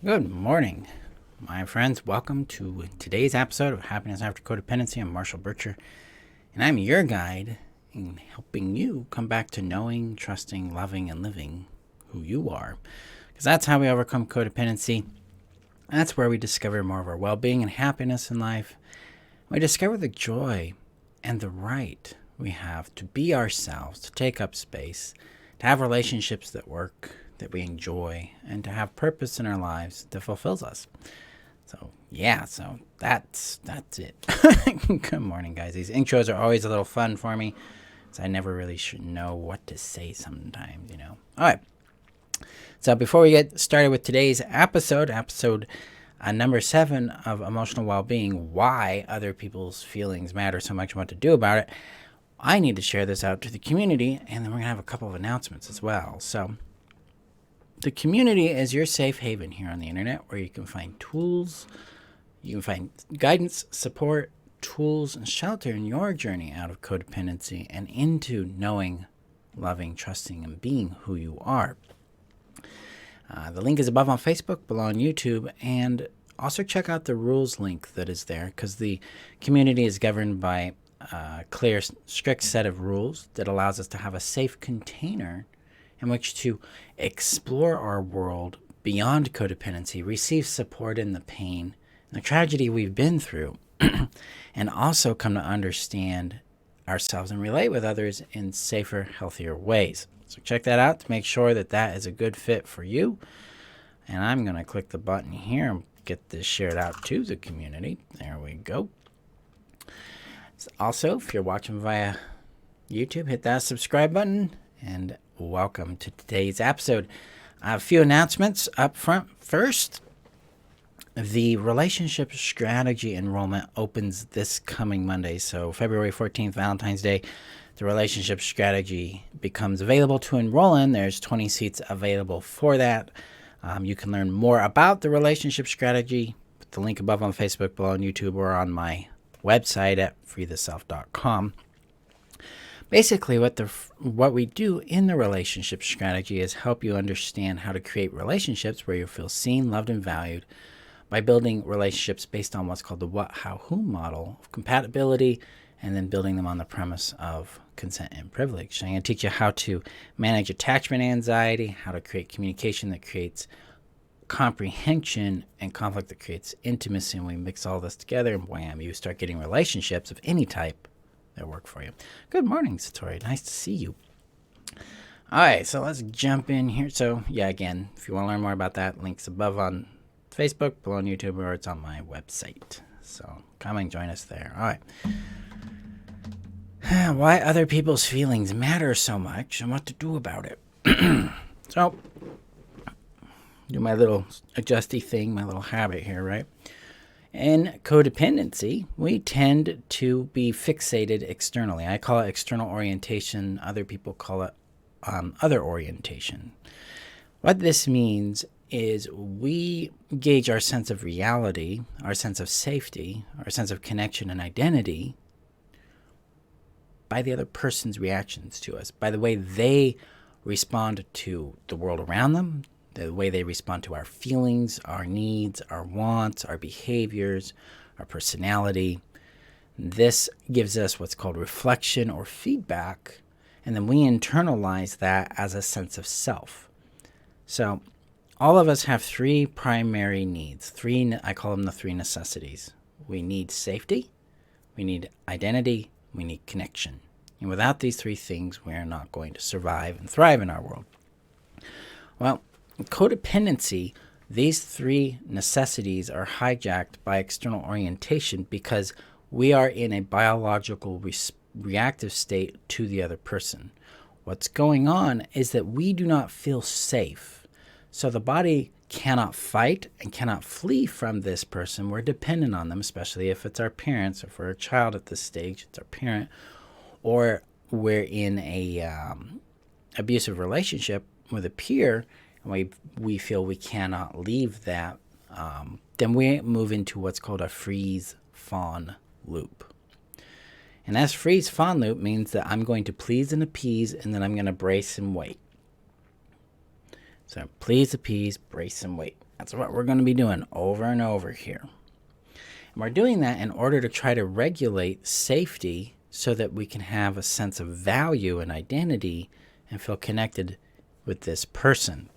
Good morning, my friends. Welcome to today's episode of Happiness After Codependency. I'm Marshall Bircher, and I'm your guide in helping you come back to knowing, trusting, loving, and living who you are. Because that's how we overcome codependency. That's where we discover more of our well-being and happiness in life. We discover the joy and the right we have to be ourselves, to take up space, to have relationships that work, that we enjoy, and to have purpose in our lives that fulfills us. So that's it. Good morning, guys. These intros are always a little fun for me, so I never really should know what to say sometimes, All right. So before we get started with today's episode number 7 of Emotional Wellbeing, why other people's feelings matter so much and what to do about it, I need to share this out to the community, and then we're going to have a couple of announcements as well. So the community is your safe haven here on the internet where you can find tools, you can find guidance, support, tools, and shelter in your journey out of codependency and into knowing, loving, trusting, and being who you are. The link is above on Facebook, below on YouTube, and also check out the rules link that is there because the community is governed by a clear, strict set of rules that allows us to have a safe container in which to explore our world beyond codependency, receive support in the pain, and the tragedy we've been through, and also come to understand ourselves and relate with others in safer, healthier ways. So check that out to make sure that that is a good fit for you. And I'm going to click the button here and get this shared out to the community. There we go. Also, if you're watching via YouTube, hit that subscribe button and welcome to today's episode. A few announcements up front. First, the relationship strategy enrollment opens this coming Monday. So February 14th, Valentine's Day, the relationship strategy becomes available to enroll in. There's 20 seats available for that. You can learn more about the relationship strategy with the link above on Facebook, below on YouTube, or on my website at freetheself.com. Basically, what we do in the relationship strategy is help you understand how to create relationships where you feel seen, loved, and valued by building relationships based on what's called the what, how, who model of compatibility, and then building them on the premise of consent and privilege. I'm going to teach you how to manage attachment anxiety, how to create communication that creates comprehension, and conflict that creates intimacy. And we mix all this together, and wham, you start getting relationships of any type that work for you. Good morning, Satori. Nice to see you. All right, so let's jump in here. So, yeah, again, if you want to learn more about that, links above on Facebook, below on YouTube, or it's on my website. So come and join us there. All right. Why other people's feelings matter so much and what to do about it. So, do my little adjusty thing, my little habit here, right? In codependency, we tend to be fixated externally. I call it external orientation. Other people call it other orientation. What this means is we gauge our sense of reality, our sense of safety, our sense of connection and identity by the other person's reactions to us, by the way they respond to the world around them, the way they respond to our feelings, our needs, our wants, our behaviors, our personality. This gives us what's called reflection or feedback, and then we internalize that as a sense of self. So all of us have 3 primary needs. I call them the 3 necessities. We need safety, we need identity, we need connection. And without these 3 things, we are not going to survive and thrive in our world. Well, in codependency, these 3 necessities are hijacked by external orientation because we are in a biological reactive state to the other person. What's going on is that we do not feel safe. So the body cannot fight and cannot flee from this person. We're dependent on them, especially if it's our parents, or if we're a child at this stage, it's our parent, or we're in a abusive relationship with a peer, and we feel we cannot leave that, then we move into what's called a freeze-fawn loop. And that freeze-fawn loop means that I'm going to please and appease, and then I'm going to brace and wait. So please, appease, brace, and wait. That's what we're going to be doing over and over here. And we're doing that in order to try to regulate safety so that we can have a sense of value and identity and feel connected with this person.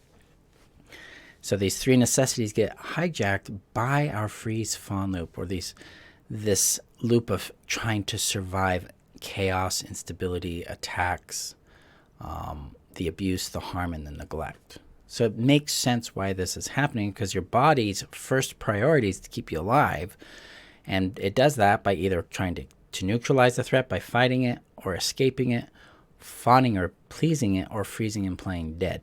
So these three necessities get hijacked by our freeze fawn loop, or this loop of trying to survive chaos, instability, attacks, the abuse, the harm, and the neglect. So it makes sense why this is happening, because your body's first priority is to keep you alive. And it does that by either trying to neutralize the threat by fighting it or escaping it, fawning or pleasing it, or freezing and playing dead.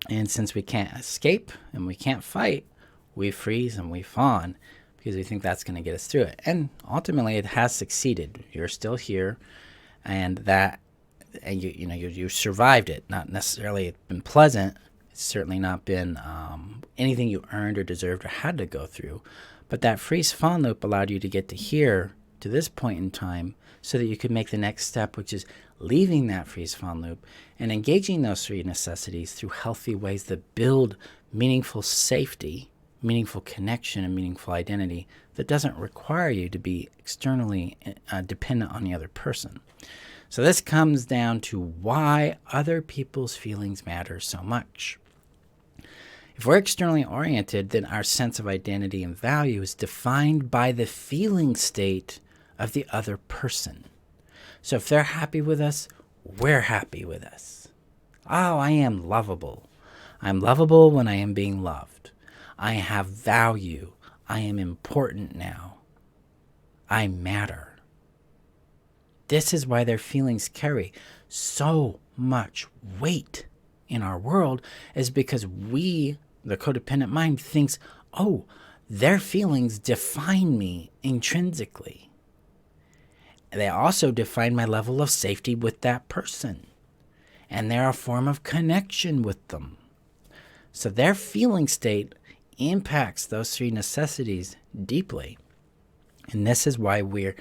And since we can't escape and we can't fight, we freeze and we fawn because we think that's going to get us through it. And ultimately, it has succeeded. You're still here, and you survived it. Not necessarily been pleasant. It's certainly not been anything you earned or deserved or had to go through. But that freeze fawn loop allowed you to get to here, to this point in time, so that you could make the next step, which is leaving that freeze fawn loop and engaging those three necessities through healthy ways that build meaningful safety, meaningful connection, and meaningful identity that doesn't require you to be externally dependent on the other person. So this comes down to why other people's feelings matter so much. If we're externally oriented, then our sense of identity and value is defined by the feeling state of the other person. So if they're happy with us, we're happy with us. Oh, I am lovable. I'm lovable when I am being loved. I have value. I am important now. I matter. This is why their feelings carry so much weight in our world, is because we, the codependent mind, thinks, oh, their feelings define me intrinsically. They also define my level of safety with that person, and they're a form of connection with them. So their feeling state impacts those three necessities deeply. And this is why we're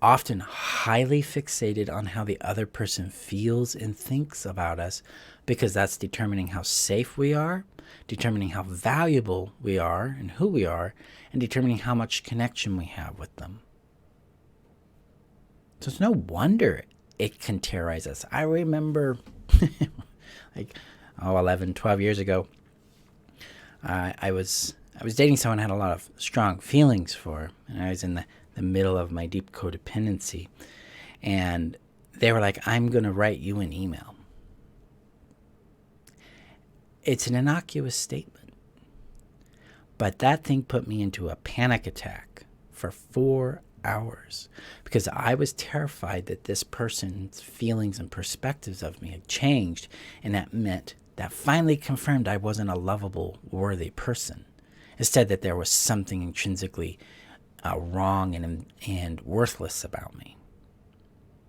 often highly fixated on how the other person feels and thinks about us, because that's determining how safe we are, determining how valuable we are and who we are, and determining how much connection we have with them. So it's no wonder it can terrorize us. I remember 11, 12 years ago, I was dating someone I had a lot of strong feelings for, and I was in the middle of my deep codependency. And they were like, I'm going to write you an email. It's an innocuous statement. But that thing put me into a panic attack for 4 hours because I was terrified that this person's feelings and perspectives of me had changed, and that finally confirmed I wasn't a lovable, worthy person. Instead, that there was something intrinsically wrong and worthless about me.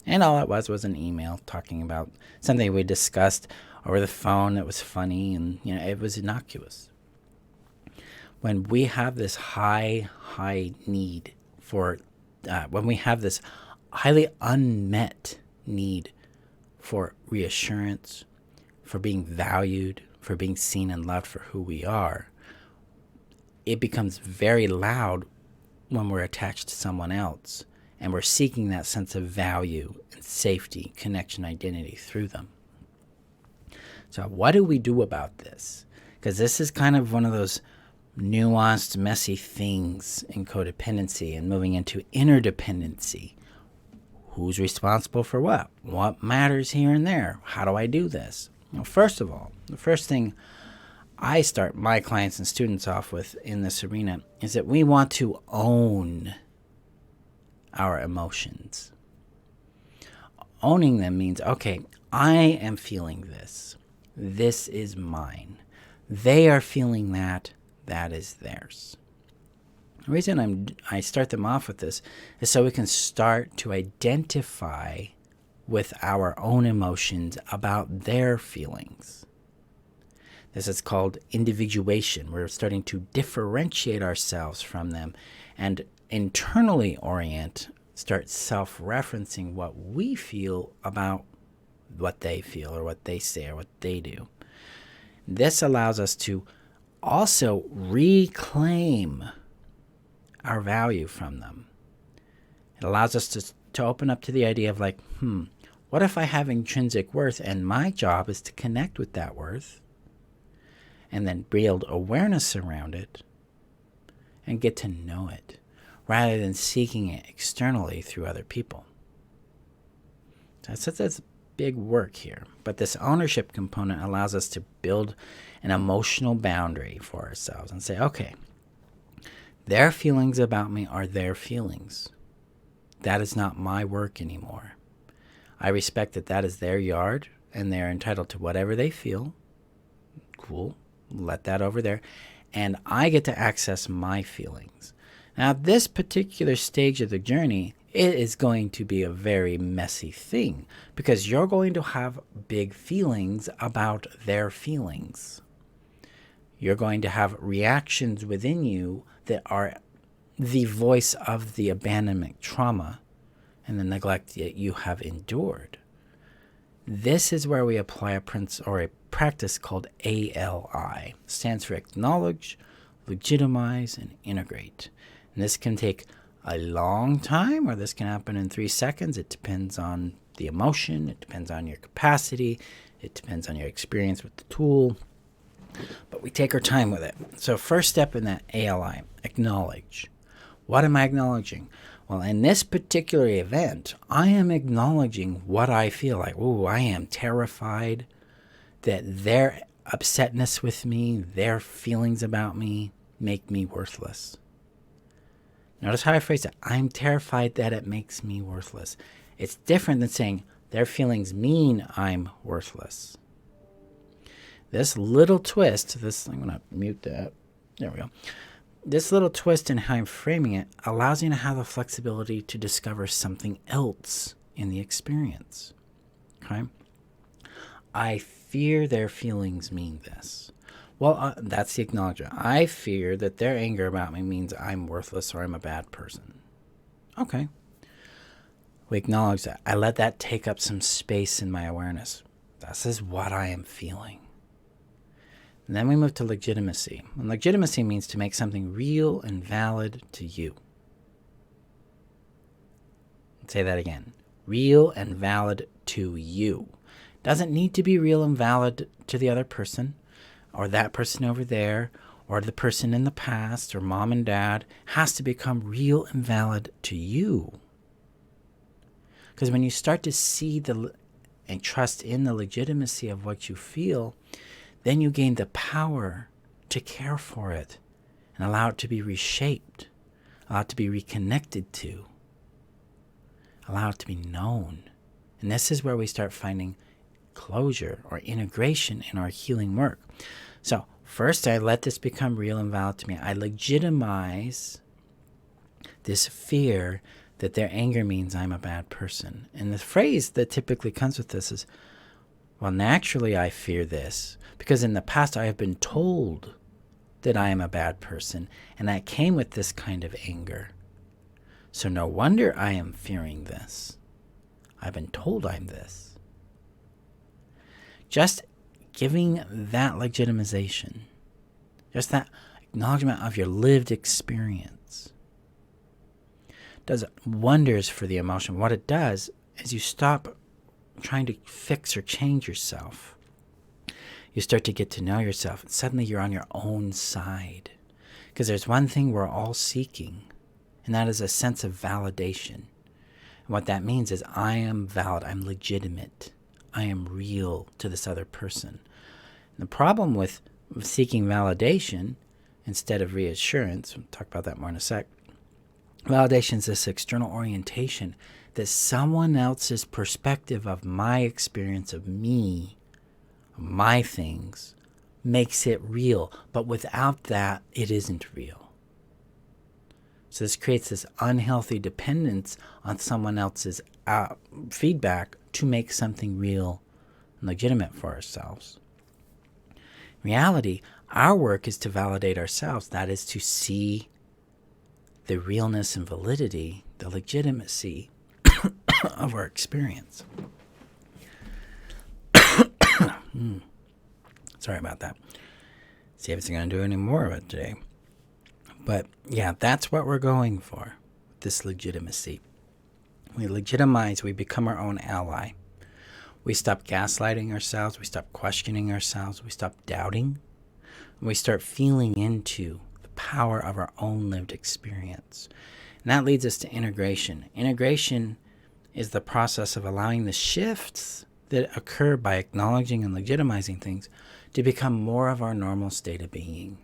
And all it was an email talking about something we discussed over the phone that was funny, and it was innocuous. When we have this high need for when we have this highly unmet need for reassurance, for being valued, for being seen and loved for who we are, it becomes very loud when we're attached to someone else and we're seeking that sense of value and safety, connection, identity through them. So what do we do about this? Because this is kind of one of those nuanced, messy things in codependency and moving into interdependency. Who's responsible for what? What matters here and there? How do I do this? First of all, the first thing I start my clients and students off with in this arena is that we want to own our emotions. Owning them means, okay, I am feeling this. This is mine. They are feeling that. That is theirs. The reason I start them off with this is so we can start to identify with our own emotions about their feelings. This is called individuation. We're starting to differentiate ourselves from them and internally start self-referencing what we feel about what they feel or what they say or what they do. This allows us to also reclaim our value from them. It allows us to open up to the idea of like, what if I have intrinsic worth and my job is to connect with that worth and then build awareness around it and get to know it rather than seeking it externally through other people. That's big work here. But this ownership component allows us to build an emotional boundary for ourselves and say, okay, their feelings about me are their feelings. That is not my work anymore. I respect that that is their yard and they're entitled to whatever they feel. Cool. Let that over there. And I get to access my feelings. Now, this particular stage of the journey, it is going to be a very messy thing because you're going to have big feelings about their feelings. You're going to have reactions within you that are the voice of the abandonment trauma and the neglect that you have endured. This is where we apply a practice called ALI. It stands for acknowledge, legitimize, and integrate. And this can take a long time, or this can happen in 3 seconds. It depends on the emotion. It depends on your capacity. It depends on your experience with the tool. But we take our time with it. So first step in that ALI, acknowledge. What am I acknowledging? Well, in this particular event, I am acknowledging what I feel like. Ooh, I am terrified that their upsetness with me, their feelings about me, make me worthless. Notice how I phrase it. I'm terrified that it makes me worthless. It's different than saying their feelings mean I'm worthless. This little twist, I'm going to mute that. There we go. This little twist in how I'm framing it allows you to have the flexibility to discover something else in the experience. Okay? I fear their feelings mean this. Well, that's the acknowledgement. I fear that their anger about me means I'm worthless or I'm a bad person. Okay. We acknowledge that. I let that take up some space in my awareness. This is what I am feeling. And then we move to legitimacy. And legitimacy means to make something real and valid to you. Say that again. Real and valid to you. Doesn't need to be real and valid to the other person, or that person over there, or the person in the past, or mom and dad. Has to become real and valid to you. Because when you start to see and trust in the legitimacy of what you feel, then you gain the power to care for it and allow it to be reshaped, allow it to be reconnected to, allow it to be known. And this is where we start finding closure or integration in our healing work. So first, I let this become real and valid to me. I legitimize this fear that their anger means I'm a bad person. And the phrase that typically comes with this is, well, naturally I fear this because in the past I have been told that I am a bad person and that came with this kind of anger. So no wonder I am fearing this. I've been told I'm this. Just giving that legitimization, just that acknowledgement of your lived experience does wonders for the emotion. What it does is you stop trying to fix or change yourself. You start to get to know yourself, and suddenly you're on your own side. Because there's one thing we're all seeking, and that is a sense of validation. And what that means is I am valid, I'm legitimate, I am real to this other person. And the problem with seeking validation instead of reassurance, we'll talk about that more in a sec, validation is this external orientation that someone else's perspective of my experience of me, my things, makes it real. But without that, it isn't real. So this creates this unhealthy dependence on someone else's feedback to make something real and legitimate for ourselves. In reality, our work is to validate ourselves. That is to see the realness and validity, the legitimacy of our experience. Sorry about that. See if it's going to do any more of it today. But yeah, that's what we're going for, this legitimacy. We legitimize, we become our own ally. We stop gaslighting ourselves, we stop questioning ourselves, we stop doubting, and we start feeling into the power of our own lived experience. And that leads us to integration. Integration is the process of allowing the shifts that occur by acknowledging and legitimizing things to become more of our normal state of being.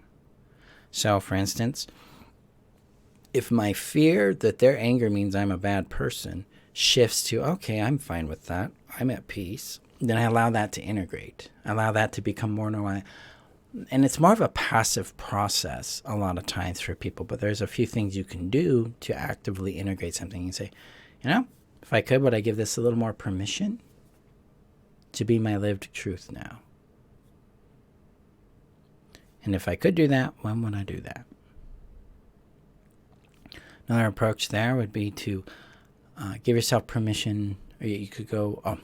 So, for instance, if my fear that their anger means I'm a bad person shifts to, okay, I'm fine with that, I'm at peace, then I allow that to integrate. I allow that to become more normal. And it's more of a passive process a lot of times for people, but there's a few things you can do to actively integrate something. You say, if I could, would I give this a little more permission to be my lived truth now? And if I could do that, when would I do that? Another approach there would be to give yourself permission, or you could go,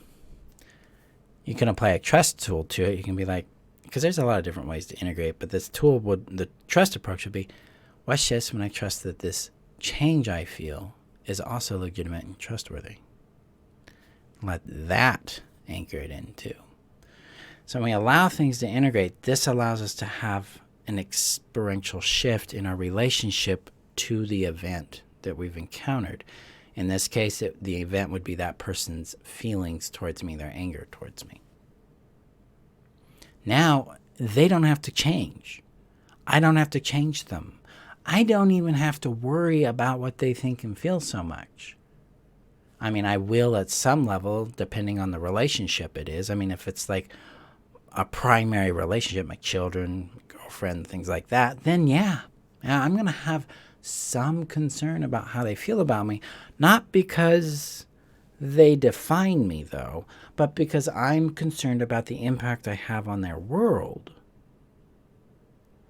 you can apply a trust tool to it. You can be like, because there's a lot of different ways to integrate, but this tool the trust approach would be, watch this when I trust that this change I feel is also legitimate and trustworthy. Let that anchor it in too. So when we allow things to integrate, this allows us to have an experiential shift in our relationship to the event that we've encountered. In this case, the event would be that person's feelings towards me, their anger towards me. Now, they don't have to change. I don't have to change them. I don't even have to worry about what they think and feel so much. I mean, I will at some level, depending on the relationship it is. I mean, if it's like a primary relationship, my children, girlfriend, things like that, then yeah, I'm going to have some concern about how they feel about me. Not because they define me, though, but because I'm concerned about the impact I have on their world.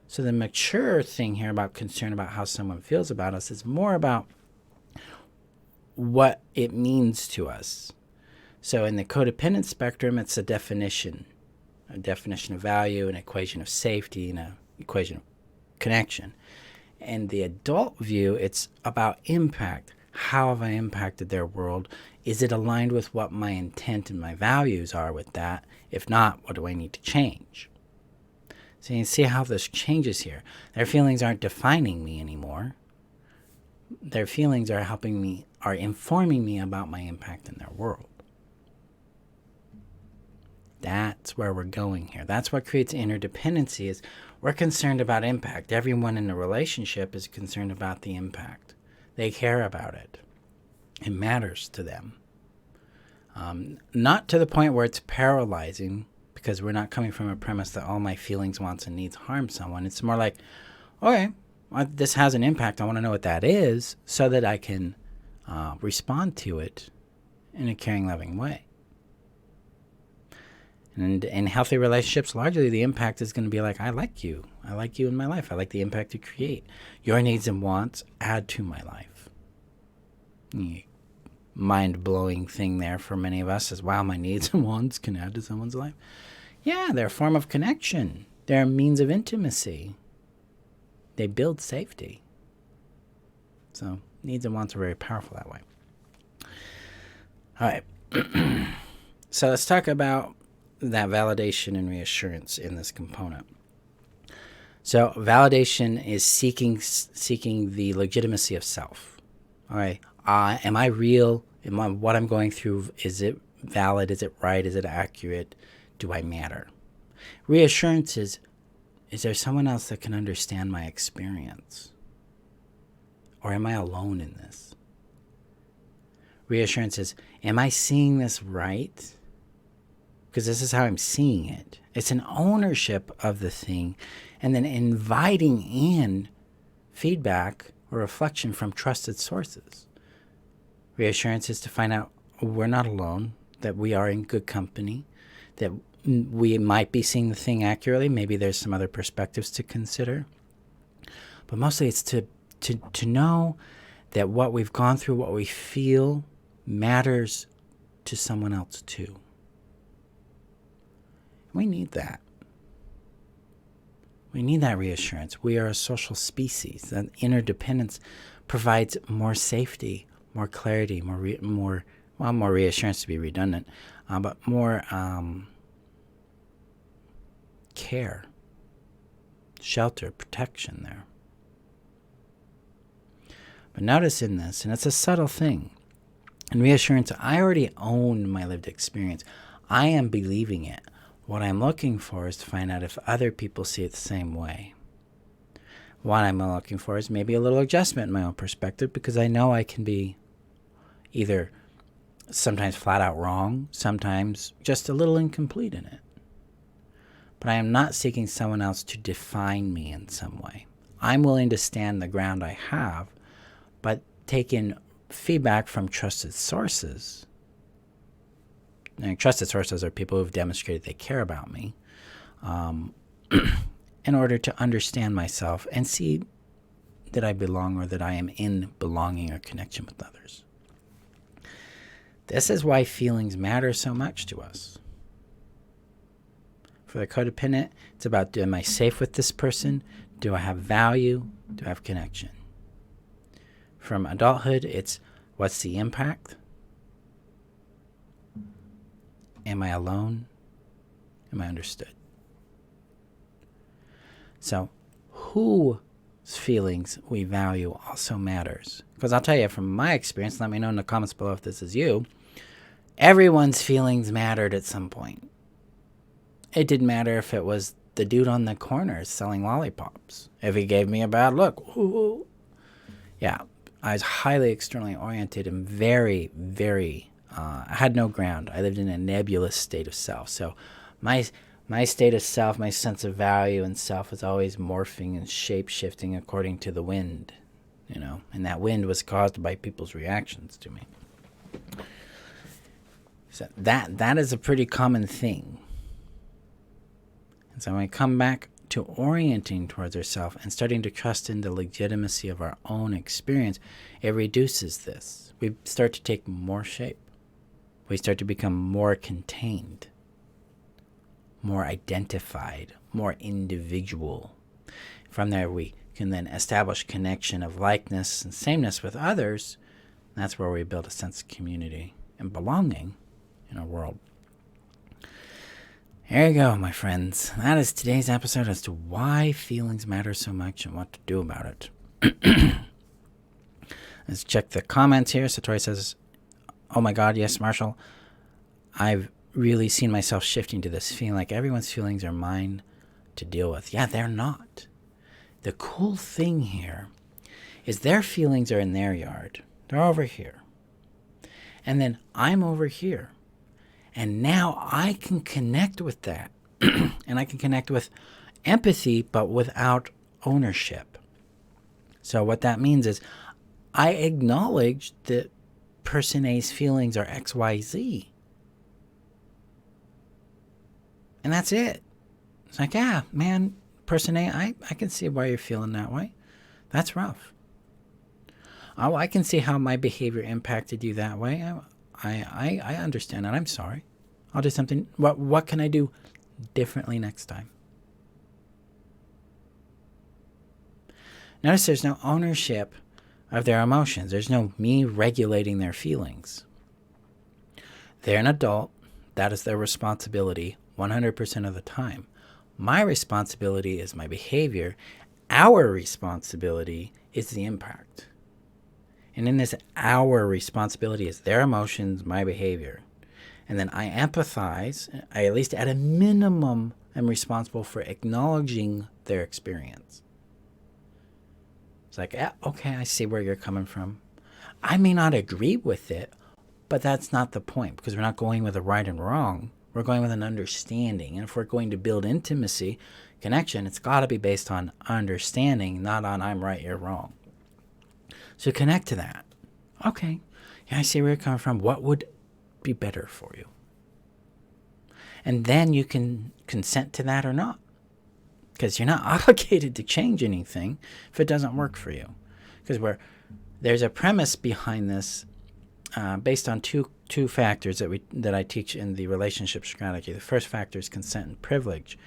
So the mature thing here about concern about how someone feels about us is more about what it means to us. So in the codependent spectrum, it's a definition of value, an equation of safety, and an equation of connection. In the adult view, it's about impact. How have I impacted their world? Is it aligned with what my intent and my values are with that? If not, what do I need to change? So you can see how this changes here. Their feelings aren't defining me anymore. Their feelings are informing me about my impact in their world. That's where we're going here. That's what creates interdependency, is we're concerned about impact. Everyone in the relationship is concerned about the impact. They care about it. It matters to them. Not to the point where it's paralyzing, because we're not coming from a premise that all my feelings, wants, and needs harm someone. It's more like, okay, this has an impact. I want to know what that is so that I can respond to it in a caring, loving way. And in healthy relationships, largely the impact is going to be like, I like you. I like you in my life. I like the impact you create. Your needs and wants add to my life. Mind-blowing thing there for many of us is, wow, my needs and wants can add to someone's life. Yeah, they're a form of connection. They're a means of intimacy. They build safety. So needs and wants are very powerful that way. All right. So let's talk about that validation and reassurance in this component. So validation is seeking the legitimacy of self. All right. Am I real? What I'm going through, is it valid? Is it right? Is it accurate? Do I matter? Reassurance is there someone else that can understand my experience? Or am I alone in this? Reassurance is, am I seeing this right? Because this is how I'm seeing it. It's an ownership of the thing, and then inviting in feedback or reflection from trusted sources. Reassurance is to find out we're not alone, that we are in good company, that we might be seeing the thing accurately. Maybe there's some other perspectives to consider. But mostly it's to know that what we've gone through, what we feel, matters to someone else too. We need that. We need that reassurance. We are a social species. That interdependence provides more safety, more clarity, more reassurance to be redundant, but more care, shelter, protection there. But notice in this, and it's a subtle thing, in reassurance, I already own my lived experience. I am believing it. What I'm looking for is to find out if other people see it the same way. What I'm looking for is maybe a little adjustment in my own perspective, because I know I can be either sometimes flat out wrong, sometimes just a little incomplete in it. But I am not seeking someone else to define me in some way. I'm willing to stand the ground I have, but take in feedback from trusted sources. And trusted sources are people who've demonstrated they care about me, in order to understand myself and see that I belong, or that I am in belonging or connection with others. This is why feelings matter so much to us. For the codependent, it's about, am I safe with this person? Do I have value? Do I have connection? From adulthood, it's, what's the impact? Am I alone? Am I understood? So, whose feelings we value also matters. Because I'll tell you, from my experience, let me know in the comments below if this is you, everyone's feelings mattered at some point. It didn't matter if it was the dude on the corner selling lollipops. If he gave me a bad look, ooh. Yeah, I was highly externally oriented and very, very, I had no ground. I lived in a nebulous state of self. So my state of self, my sense of value and self was always morphing and shape-shifting according to the wind, and that wind was caused by people's reactions to me. So that is a pretty common thing. And so when we come back to orienting towards ourselves and starting to trust in the legitimacy of our own experience, it reduces this. We start to take more shape. We start to become more contained, more identified, more individual. From there, we can then establish connection of likeness and sameness with others. That's where we build a sense of community and belonging in our world. There you go, my friends. That is today's episode as to why feelings matter so much and what to do about it. Let's check the comments here. Satori says, oh my God, yes, Marshall. I've really seen myself shifting to this, feeling like everyone's feelings are mine to deal with. Yeah, they're not. The cool thing here is their feelings are in their yard. They're over here. And then I'm over here. And now I can connect with that. And I can connect with empathy, but without ownership. So what that means is I acknowledge that person A's feelings are X, Y, Z. And that's it. It's like, yeah, man, person A, I can see why you're feeling that way. That's rough. Oh, I can see how my behavior impacted you that way. I understand that. I'm sorry. I'll do something. What can I do differently next time? Notice there's no ownership of their emotions. There's no me regulating their feelings. They're an adult. That is their responsibility 100% of the time. My responsibility is my behavior. Our responsibility is the impact. And in this, our responsibility is their emotions, my behavior. And then I empathize. I, at least at a minimum, am responsible for acknowledging their experience. It's like, yeah, okay, I see where you're coming from. I may not agree with it, but that's not the point, because we're not going with a right and wrong. We're going with an understanding. And if we're going to build intimacy, connection, it's got to be based on understanding, not on I'm right, you're wrong. So connect to that. Okay, yeah, I see where you're coming from. What would be better for you? And then you can consent to that or not. Because you're not obligated to change anything if it doesn't work for you. Because there's a premise behind this based on two factors that I teach in the relationship strategy. The first factor is consent and privilege.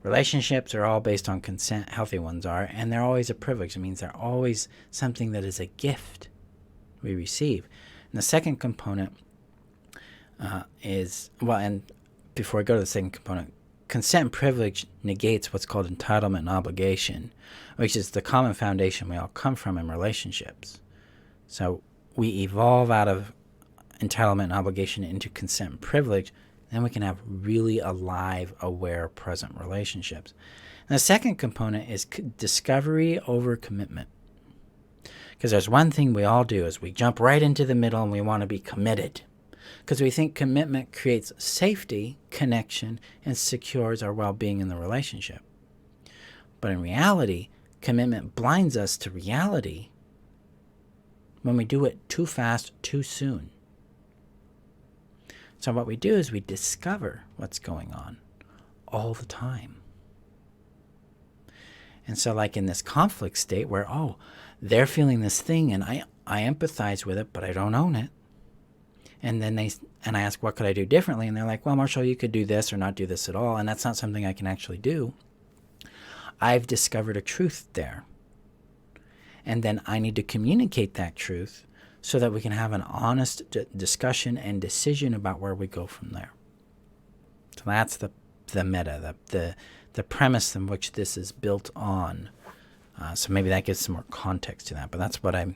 Relationships are all based on consent, healthy ones are, and they're always a privilege. It means they're always something that is a gift we receive. And the second component and before I go to the second component, consent and privilege negates what's called entitlement and obligation, which is the common foundation we all come from in relationships. So we evolve out of entitlement and obligation into consent and privilege, then we can have really alive, aware, present relationships. And the second component is discovery over commitment. Because there's one thing we all do is we jump right into the middle and we want to be committed. Because we think commitment creates safety, connection, and secures our well-being in the relationship. But in reality, commitment blinds us to reality when we do it too fast, too soon. So what we do is we discover what's going on all the time. And so like in this conflict state where, they're feeling this thing and I empathize with it, but I don't own it. And then I ask, what could I do differently? And they're like, well, Marshall, you could do this or not do this at all. And that's not something I can actually do. I've discovered a truth there. And then I need to communicate that truth so that we can have an honest discussion and decision about where we go from there. So that's the meta, the premise in which this is built on. So maybe that gives some more context to that. But that's what I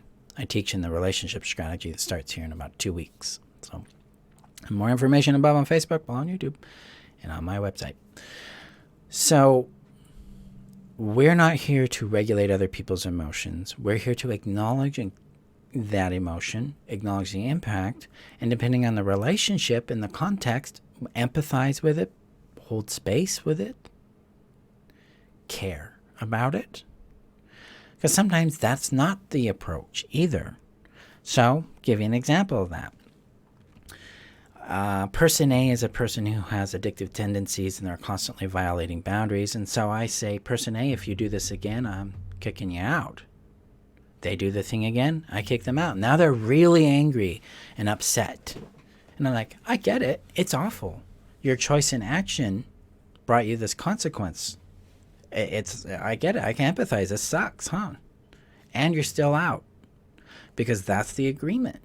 teach in the relationship strategy that starts here in about 2 weeks. So more information above on Facebook, on YouTube, and on my website. So we're not here to regulate other people's emotions. We're here to acknowledge that emotion, acknowledge the impact, and depending on the relationship and the context, empathize with it, hold space with it, care about it. Because sometimes that's not the approach either. So, give you an example of that. Person A is a person who has addictive tendencies and they're constantly violating boundaries. And so I say, person A, if you do this again, I'm kicking you out. They do the thing again, I kick them out. Now they're really angry and upset. And I'm like, I get it. It's awful. Your choice in action brought you this consequence. I get it. I can empathize. This sucks, huh? And you're still out. Because that's the agreement.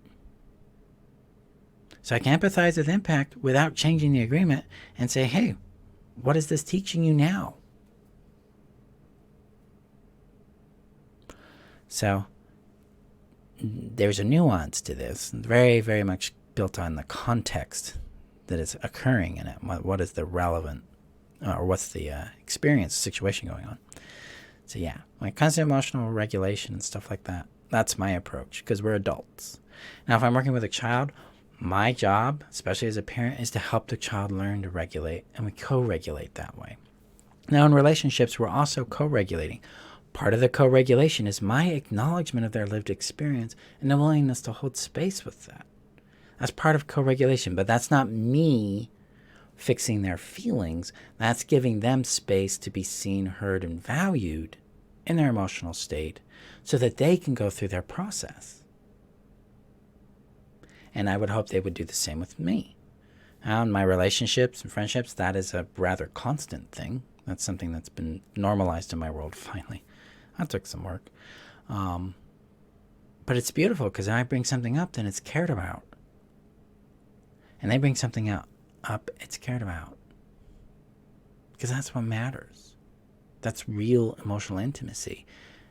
So I can empathize with impact without changing the agreement and say, hey, what is this teaching you now? So there's a nuance to this, very, very much built on the context that is occurring in it. What is the relevant, or what's the experience, situation going on? So yeah, like constant emotional regulation and stuff like that, that's my approach, because we're adults. Now, if I'm working with a child, my job, especially as a parent, is to help the child learn to regulate, and we co-regulate that way. Now, in relationships, we're also co-regulating. Part of the co-regulation is my acknowledgement of their lived experience and the willingness to hold space with that. That's part of co-regulation, but that's not me fixing their feelings. That's giving them space to be seen, heard, and valued in their emotional state so that they can go through their process. And I would hope they would do the same with me. Now, in my relationships and friendships, that is a rather constant thing. That's something that's been normalized in my world finally. That took some work. But it's beautiful because when I bring something up, then it's cared about. And they bring something up, it's cared about. Because that's what matters. That's real emotional intimacy,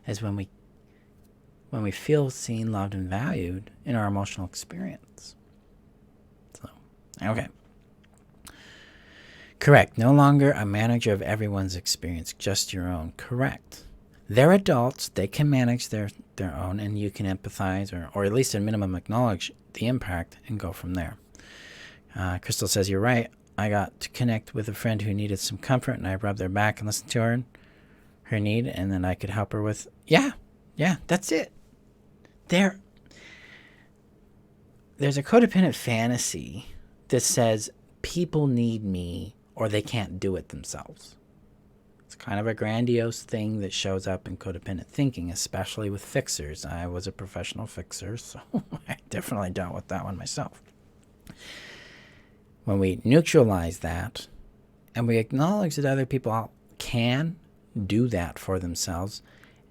is when we feel seen, loved, and valued in our emotional experience. So, okay. Correct. No longer a manager of everyone's experience, just your own. Correct. They're adults. They can manage their own, and you can empathize or at least at minimum acknowledge the impact and go from there. Crystal says, you're right. I got to connect with a friend who needed some comfort, and I rubbed their back and listened to her need, and then I could help her with, yeah, that's it. There's a codependent fantasy that says people need me or they can't do it themselves. It's kind of a grandiose thing that shows up in codependent thinking, especially with fixers. I was a professional fixer, so I definitely dealt with that one myself. When we neutralize that and we acknowledge that other people can do that for themselves,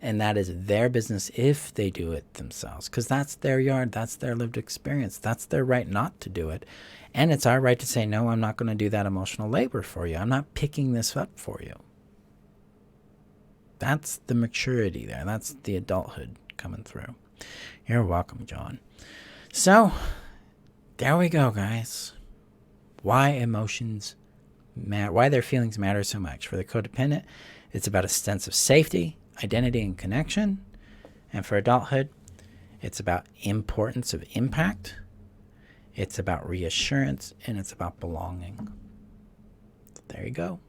and that is their business if they do it themselves, because that's their yard, that's their lived experience, that's their right not to do it. And it's our right to say, no, I'm not going to do that emotional labor for you. I'm not picking this up for you. That's the maturity there. That's the adulthood coming through. You're welcome, John. So, there we go, guys. Why emotions matter, why their feelings matter so much. For the codependent, it's about a sense of safety, identity, and connection. And for adulthood, it's about importance of impact. It's about reassurance, and it's about belonging. So there you go.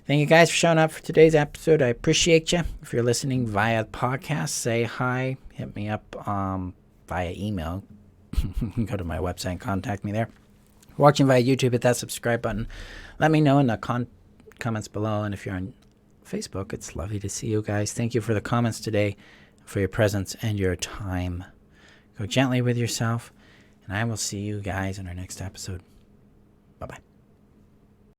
Thank you guys for showing up for today's episode. I appreciate you. If you're listening via podcast, say hi. Hit me up via email. Go to my website and contact me there. If you're watching via YouTube, hit that subscribe button. Let me know in the comments below. And if you're on Facebook, it's lovely to see you guys. Thank you for the comments today, for your presence and your time. Go gently with yourself. And I will see you guys in our next episode. Bye-bye.